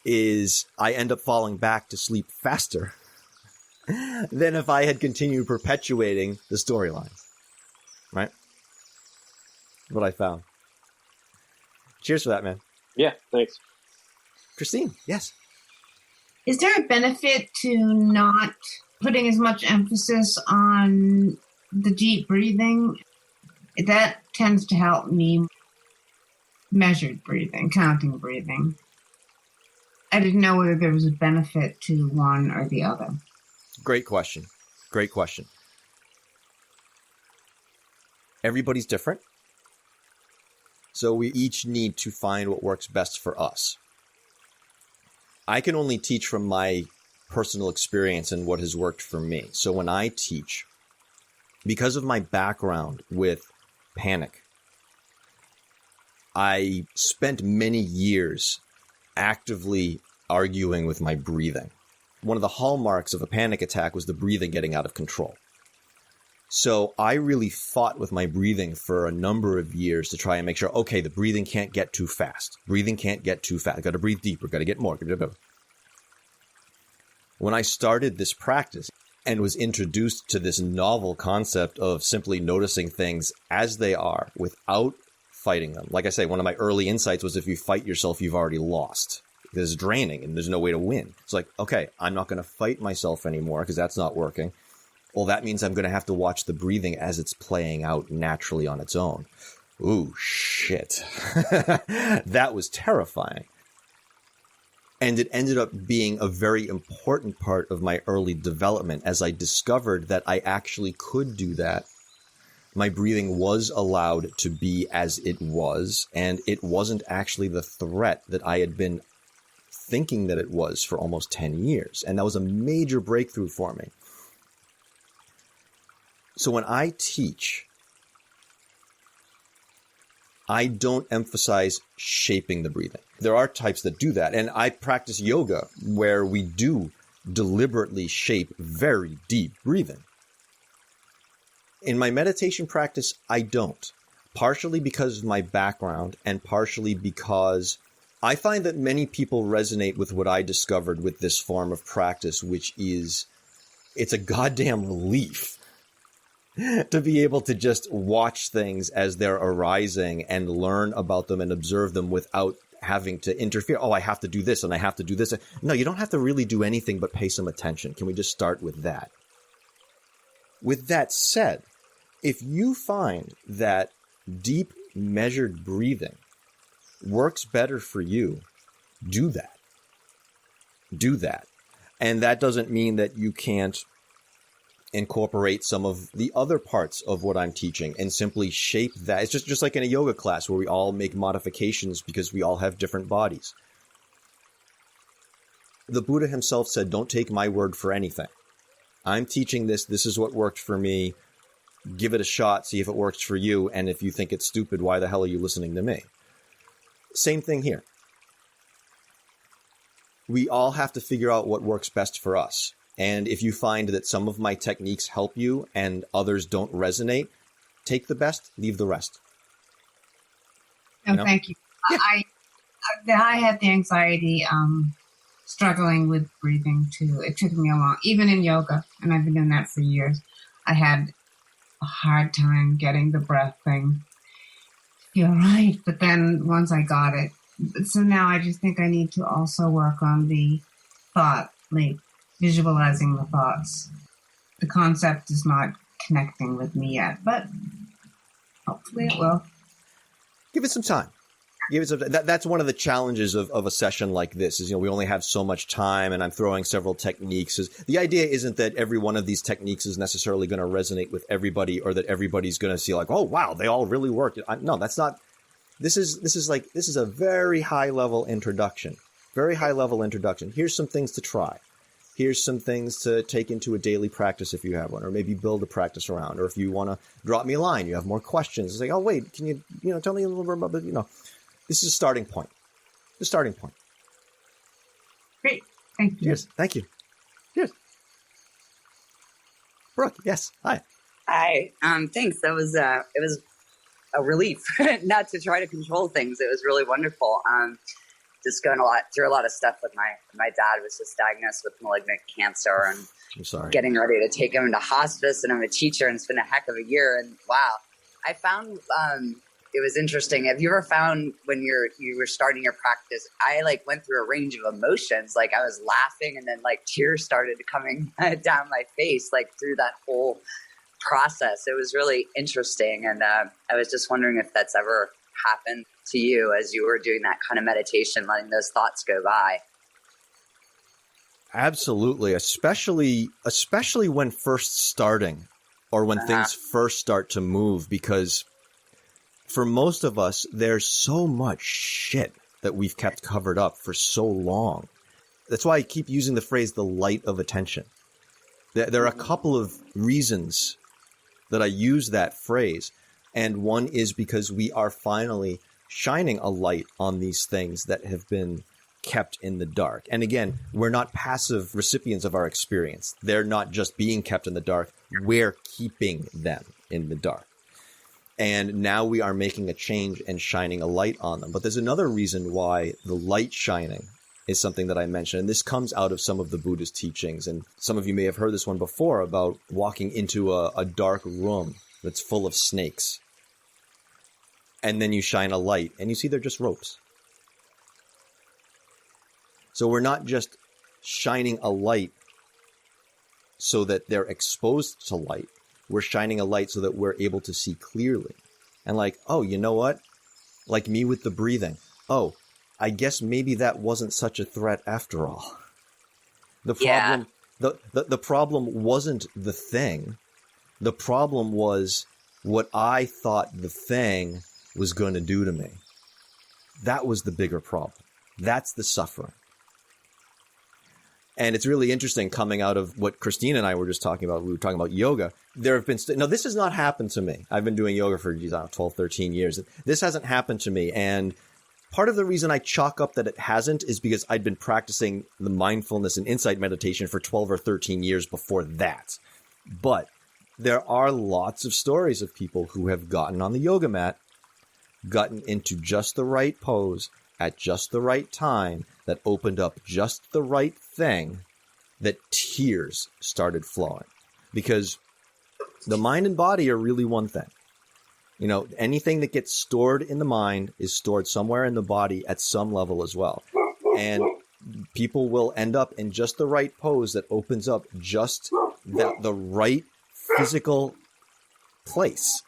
is I end up falling back to sleep faster than if I had continued perpetuating the storylines. Right? What I found. Cheers for that, man. Yeah, thanks. Christine, yes. Is there a benefit to not putting as much emphasis on the deep breathing? That tends to help me. Measured breathing, counting breathing. I didn't know whether there was a benefit to one or the other. Great question. Great question. Everybody's different. So we each need to find what works best for us. I can only teach from my personal experience and what has worked for me. So when I teach, because of my background with panic, I spent many years actively arguing with my breathing. One of the hallmarks of a panic attack was the breathing getting out of control. So I really fought with my breathing for a number of years to try and make sure, okay, the breathing can't get too fast. Breathing can't get too fast. Got to breathe deeper. Got to get more. When I started this practice and was introduced to this novel concept of simply noticing things as they are without fighting them. Like I say, one of my early insights was if you fight yourself, you've already lost. Because it's draining and there's no way to win. It's like, okay, I'm not going to fight myself anymore because that's not working. Well, that means I'm going to have to watch the breathing as it's playing out naturally on its own. Ooh, shit. That was terrifying. And it ended up being a very important part of my early development as I discovered that I actually could do that. My breathing was allowed to be as it was, and it wasn't actually the threat that I had been thinking that it was for almost 10 years. And that was a major breakthrough for me. So when I teach, I don't emphasize shaping the breathing. There are types that do that. And I practice yoga where we do deliberately shape very deep breathing. In my meditation practice, I don't. Partially because of my background and partially because I find that many people resonate with what I discovered with this form of practice, which is it's a goddamn relief to be able to just watch things as they're arising and learn about them and observe them without having to interfere. Oh, I have to do this and I have to do this. No, you don't have to really do anything but pay some attention. Can we just start with that? With that said, if you find that deep, measured breathing works better for you, do that. Do that. And that doesn't mean that you can't incorporate some of the other parts of what I'm teaching and simply shape that. It's just like in a yoga class where we all make modifications because we all have different bodies. The Buddha himself said, don't take my word for anything. I'm teaching this. This is what worked for me. Give it a shot. See if it works for you. And if you think it's stupid, why the hell are you listening to me? Same thing here. We all have to figure out what works best for us. And if you find that some of my techniques help you and others don't resonate, take the best, leave the rest. No, thank you. Yeah. I had the anxiety, struggling with breathing too. It took me a long, even in yoga, and I've been doing that for years. I had a hard time getting the breath thing. You're right. But then once I got it, so now I just think I need to also work on the thought, like visualizing the thoughts. The concept is not connecting with me yet, but hopefully it will. Give it some time. That's one of the challenges of a session like this is, we only have so much time and I'm throwing several techniques. The idea isn't that every one of these techniques is necessarily going to resonate with everybody or that everybody's going to see like, oh, wow, they all really worked. No, that's not. This is a very high level introduction. Very high level introduction. Here's some things to try. Here's some things to take into a daily practice if you have one, or maybe build a practice around. Or if you want to drop me a line, you have more questions. It's like, oh, wait, can you tell me a little bit about it? This is a starting point. The starting point. Great. Thank you. Yes. Thank you. Yes. Brooke. Yes. Hi. Hi. Thanks. It was a relief not to try to control things. It was really wonderful. Just going through a lot of stuff with my dad was just diagnosed with malignant cancer, and I'm sorry. Getting ready to take him into hospice. And I'm a teacher, and it's been a heck of a year. And wow, I found it was interesting. Have you ever found when you were starting your practice, I went through a range of emotions. I was laughing, and then tears started coming down my face, through that whole process. It was really interesting. And I was just wondering if that's ever happened to you as you were doing that kind of meditation, letting those thoughts go by. Absolutely. Especially when first starting or when things first start to move, because for most of us, there's so much shit that we've kept covered up for so long. That's why I keep using the phrase, the light of attention. There are a couple of reasons that I use that phrase. And one is because we are finally shining a light on these things that have been kept in the dark. And again, we're not passive recipients of our experience. They're not just being kept in the dark. We're keeping them in the dark. And now we are making a change and shining a light on them. But there's another reason why the light shining is something that I mentioned. And this comes out of some of the Buddhist teachings. And some of you may have heard this one before about walking into a dark room that's full of snakes. And then you shine a light and you see they're just ropes. So we're not just shining a light so that they're exposed to light. We're shining a light so that we're able to see clearly. And oh, you know what? Like me with the breathing. Oh, I guess maybe that wasn't such a threat after all. The problem, the problem wasn't the thing. The problem was what I thought the thing was going to do to me. That was the bigger problem. That's the suffering. And it's really interesting coming out of what Christine and I were just talking about. We were talking about yoga. There have been now, this has not happened to me. I've been doing yoga for 12, 13 years. This hasn't happened to me. And part of the reason I chalk up that it hasn't is because I'd been practicing the mindfulness and insight meditation for 12 or 13 years before that. But there are lots of stories of people who have gotten on the yoga mat, gotten into just the right pose at just the right time, that opened up just the right thing, that tears started flowing. Because the mind and body are really one thing. Anything that gets stored in the mind is stored somewhere in the body at some level as well. And people will end up in just the right pose that opens up just the right physical place,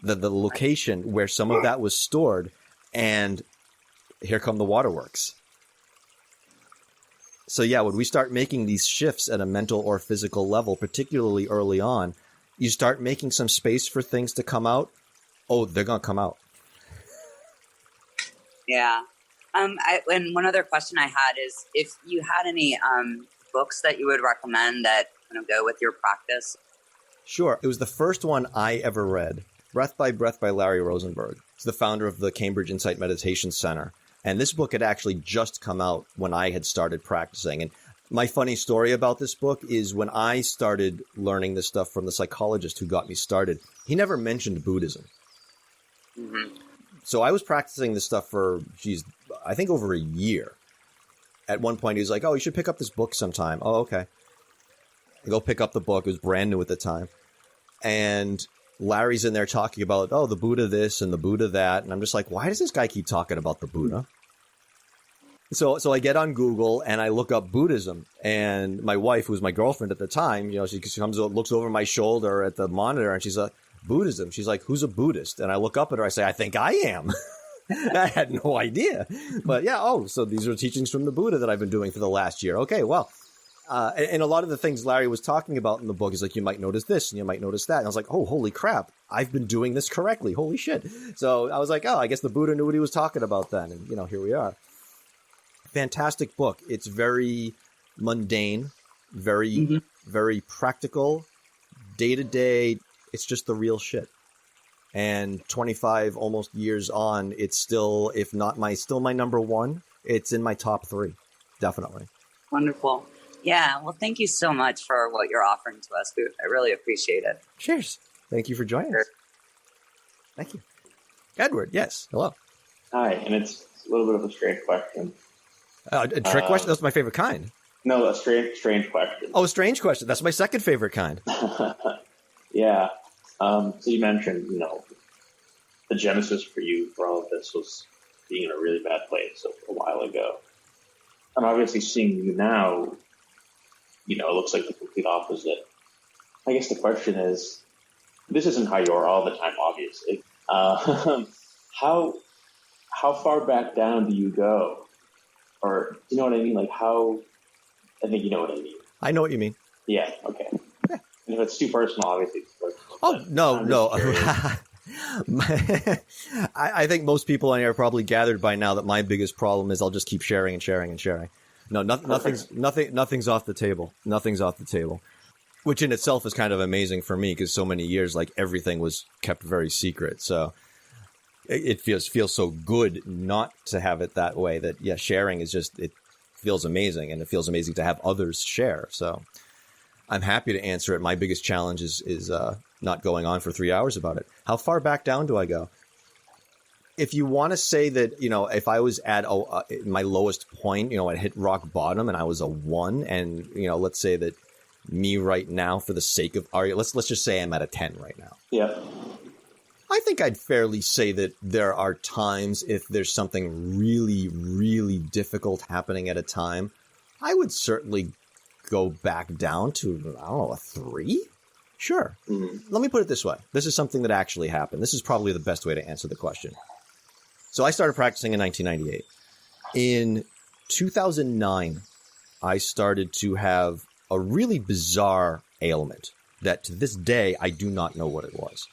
the location where some of that was stored, and here come the waterworks. So yeah, when we start making these shifts at a mental or physical level, particularly early on, you start making some space for things to come out. Oh, they're going to come out. Yeah. And one other question I had is if you had any books that you would recommend that going to go with your practice? Sure. It was the first one I ever read. Breath by Breath by Larry Rosenberg. He's the founder of the Cambridge Insight Meditation Center. And this book had actually just come out when I had started practicing. And my funny story about this book is when I started learning this stuff from the psychologist who got me started, he never mentioned Buddhism. Mm-hmm. So I was practicing this stuff for, I think over a year. At one point, he was like, oh, you should pick up this book sometime. Oh, okay. I go pick up the book. It was brand new at the time. And Larry's in there talking about, oh, the Buddha this and the Buddha that. And I'm just like, why does this guy keep talking about the Buddha? So I get on Google and I look up Buddhism. And my wife, who was my girlfriend at the time, she comes, looks over my shoulder at the monitor and she's like, Buddhism. She's like, who's a Buddhist? And I look up at her. I say, I think I am. I had no idea. But yeah, so these are teachings from the Buddha that I've been doing for the last year. Okay, well. And a lot of the things Larry was talking about in the book is like, you might notice this and you might notice that. And I was like, oh, holy crap. I've been doing this correctly. Holy shit. So I was like, oh, I guess the Buddha knew what he was talking about then. And, here we are. Fantastic book. It's very mundane, very, very practical, day to day. It's just the real shit. And 25 almost years on, it's still, if not still my number one, it's in my top 3. Definitely. Wonderful. Yeah. Well, thank you so much for what you're offering to us. I really appreciate it. Cheers. Thank you for joining us. Thank you. Edward, yes. Hello. Hi. And it's a little bit of a strange question. A trick question? That's my favorite kind. No, a strange question. Oh, a strange question. That's my second favorite kind. Yeah. So you mentioned, the genesis for you for all of this was being in a really bad place a while ago. I'm obviously seeing you now, it looks like the complete opposite. I guess the question is, this isn't how you are all the time, obviously. How far back down do you go? Or, you know what I mean? Like I think you know what I mean. I know what you mean. Yeah, okay. Yeah. And if it's too personal, obviously it's personal. Oh, no. I think most people on here are probably gathered by now that my biggest problem is I'll just keep sharing and sharing and sharing. No, nothing's off the table. Nothing's off the table, which in itself is kind of amazing for me because so many years, like everything was kept very secret. So it feels so good not to have it that way. That sharing is just, it feels amazing, and it feels amazing to have others share. So I'm happy to answer it. My biggest challenge is not going on for 3 hours about it. How far back down do I go? If you want to say that, if I was at my lowest point, I hit rock bottom and I was a 1, and, let's say that me right now, for the sake of let's just say I'm at a 10 right now. Yeah. I think I'd fairly say that there are times if there's something really, really difficult happening at a time, I would certainly go back down to, a 3? Sure. Mm-hmm. Let me put it this way. This is something that actually happened. This is probably the best way to answer the question. So I started practicing in 1998. In 2009, I started to have a really bizarre ailment that to this day, I do not know what it was.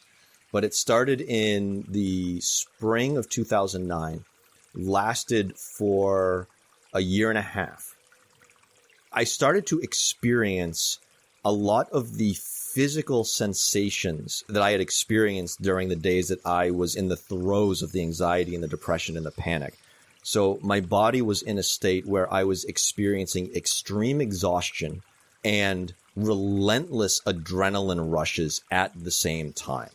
But it started in the spring of 2009, lasted for a year and a half. I started to experience a lot of the physical sensations that I had experienced during the days that I was in the throes of the anxiety and the depression and the panic. So my body was in a state where I was experiencing extreme exhaustion and relentless adrenaline rushes at the same time.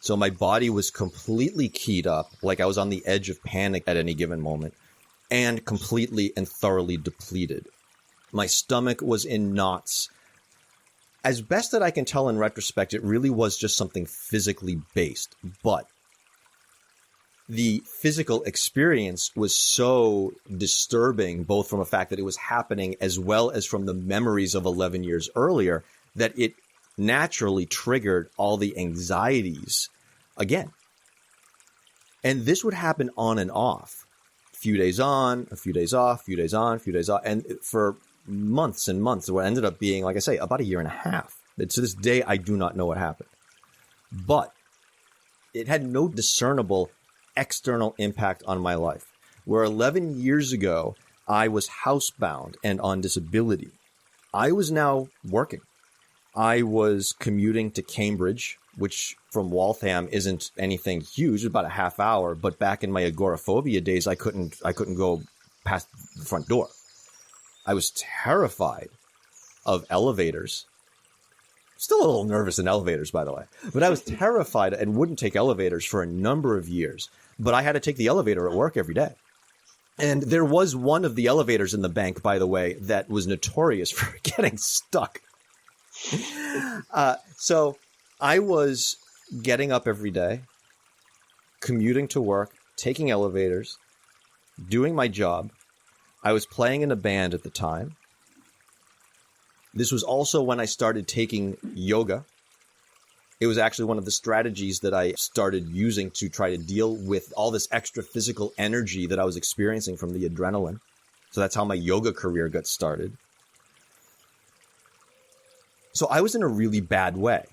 So my body was completely keyed up, like I was on the edge of panic at any given moment, and completely and thoroughly depleted. My stomach was in knots. As best that I can tell in retrospect, it really was just something physically based. But the physical experience was so disturbing, both from the fact that it was happening as well as from the memories of 11 years earlier, that it naturally triggered all the anxieties again. And this would happen on and off. A few days on, a few days off, a few days on, a few days off. And for months and months, what ended up being, like I say, about a year and a half. To this day, I do not know what happened. But it had no discernible external impact on my life. Where 11 years ago, I was housebound and on disability. I was now working. I was commuting to Cambridge, which from Waltham isn't anything huge, about a half hour. But back in my agoraphobia days, I couldn't go past the front door. I was terrified of elevators. Still a little nervous in elevators, by the way. But I was terrified and wouldn't take elevators for a number of years. But I had to take the elevator at work every day. And there was one of the elevators in the bank, by the way, that was notorious for getting stuck. So I was getting up every day, commuting to work, taking elevators, doing my job. I was playing in a band at the time. This was also when I started taking yoga. It was actually one of the strategies that I started using to try to deal with all this extra physical energy that I was experiencing from the adrenaline. So that's how my yoga career got started. So I was in a really bad way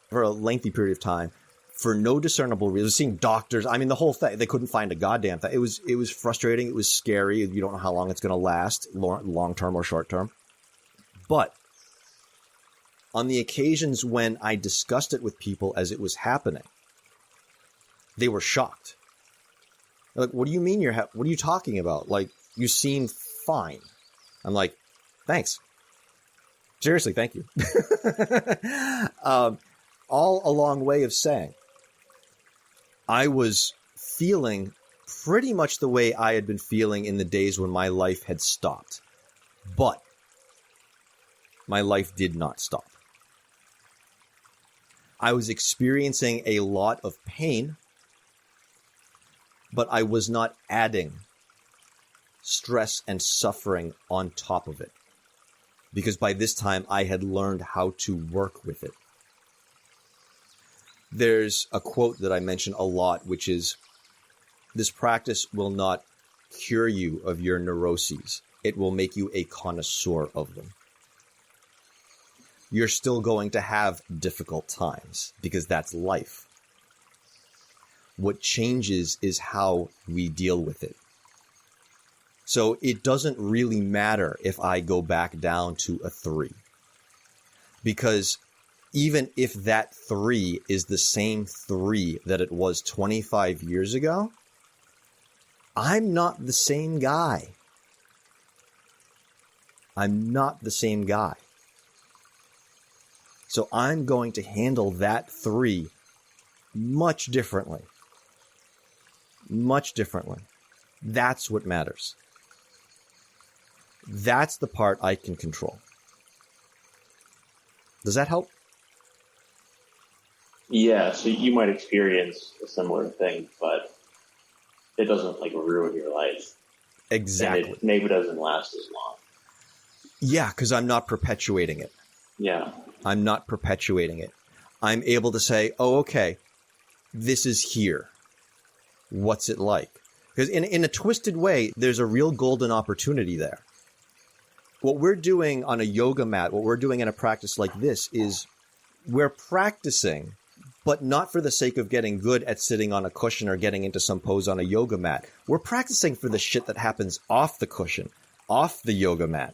for a lengthy period of time for no discernible reason. Seeing doctors, I mean, the whole thing, they couldn't find a goddamn thing. It was frustrating. It was scary. You don't know how long it's going to last, long term or short term. But on the occasions when I discussed it with people as it was happening, they were shocked. They're like, what do you mean what are you talking about? Like, you seem fine. I'm like, thanks. Seriously, thank you. All a long way of saying, I was feeling pretty much the way I had been feeling in the days when my life had stopped. But my life did not stop. I was experiencing a lot of pain, but I was not adding stress and suffering on top of it. Because by this time, I had learned how to work with it. There's a quote that I mention a lot, which is, this practice will not cure you of your neuroses. It will make you a connoisseur of them. You're still going to have difficult times because that's life. What changes is how we deal with it. So it doesn't really matter if I go back down to a 3. Because even if that 3 is the same 3 that it was 25 years ago, I'm not the same guy. I'm not the same guy. So I'm going to handle that 3 much differently. Much differently. That's what matters. That's the part I can control. Does that help? Yeah, so you might experience a similar thing, but it doesn't ruin your life. Exactly. And it maybe doesn't last as long. Yeah, because I'm not perpetuating it. Yeah. I'm not perpetuating it. I'm able to say, oh, okay, this is here. What's it like? Because in a twisted way, there's a real golden opportunity there. What we're doing on a yoga mat, what we're doing in a practice like this is we're practicing, but not for the sake of getting good at sitting on a cushion or getting into some pose on a yoga mat. We're practicing for the shit that happens off the cushion, off the yoga mat.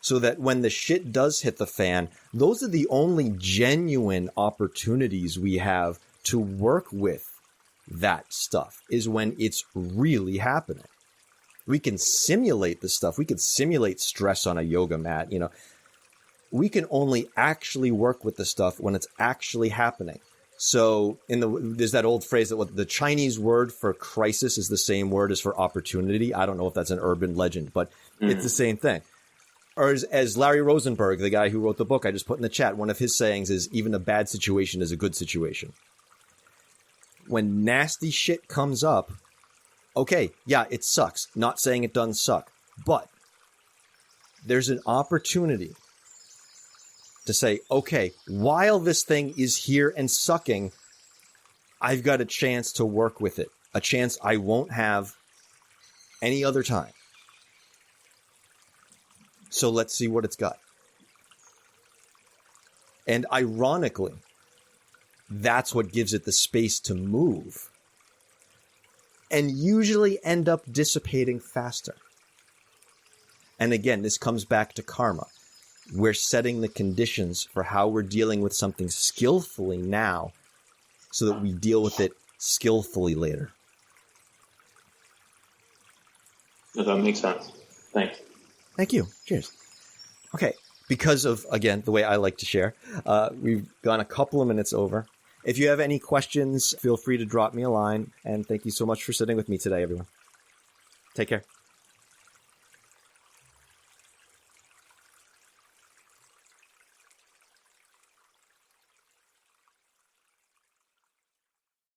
So that when the shit does hit the fan, those are the only genuine opportunities we have to work with that stuff, is when it's really happening. We can simulate the stuff. We can simulate stress on a yoga mat. We can only actually work with the stuff when it's actually happening. So there's that old phrase that the Chinese word for crisis is the same word as for opportunity. I don't know if that's an urban legend, but it's the same thing. Or as Larry Rosenberg, the guy who wrote the book I just put in the chat, one of his sayings is, even a bad situation is a good situation. When nasty shit comes up, okay, yeah, it sucks. Not saying it doesn't suck. But there's an opportunity to say, okay, while this thing is here and sucking, I've got a chance to work with it. A chance I won't have any other time. So let's see what it's got. And ironically, that's what gives it the space to move and usually end up dissipating faster. And again, this comes back to karma. we're setting the conditions for how we're dealing with something skillfully now so that we deal with it skillfully later. That makes sense. Thanks. Thank you. Cheers. Okay. Because of, again, the way I like to share, we've gone a couple of minutes over. If you have any questions, feel free to drop me a line. And thank you so much for sitting with me today, everyone. Take care.